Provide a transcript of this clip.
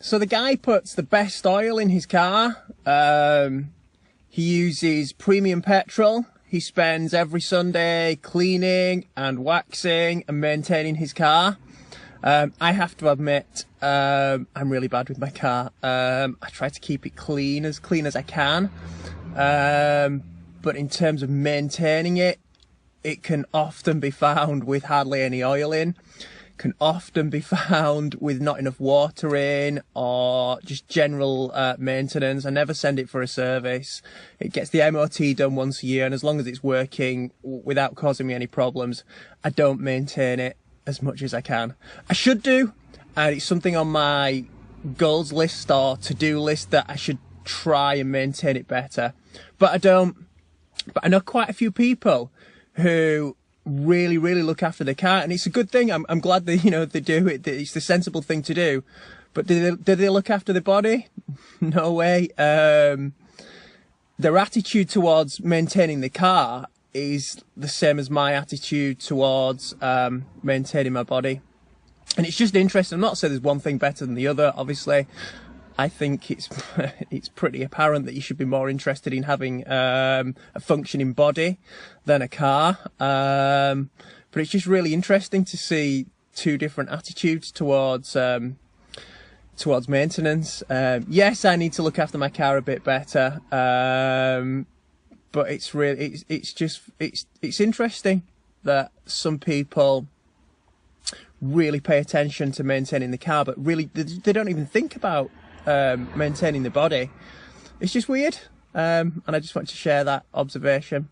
So the guy puts the best oil in his car. He uses premium petrol. He spends every Sunday cleaning and waxing and maintaining his car. I have to admit, I'm really bad with my car. I try to keep it clean as I can. But in terms of maintaining it, it can often be found with hardly any oil in, can often be found with not enough water in, or just general maintenance. I never send it for a service. It gets the MOT done once a year, and as long as it's working without causing me any problems, I don't maintain it as much as I can. I should do, and it's something on my goals list or to-do list that I should try and maintain it better. But I don't. But I know quite a few people who really look after their car, and it's a good thing. I'm glad that, you know, they do it. It's the sensible thing to do. But do they look after their body? No way. Their attitude towards maintaining the car is the same as my attitude towards maintaining my body. And it's just interesting. I'm not saying there's one thing better than the other, obviously. I think it's pretty apparent that you should be more interested in having a functioning body than a car. But it's just really interesting to see two different attitudes towards maintenance. Yes, I need to look after my car a bit better. But it's interesting that some people really pay attention to maintaining the car, but really they don't even think about maintaining the body. It's just weird, and I just want to share that observation.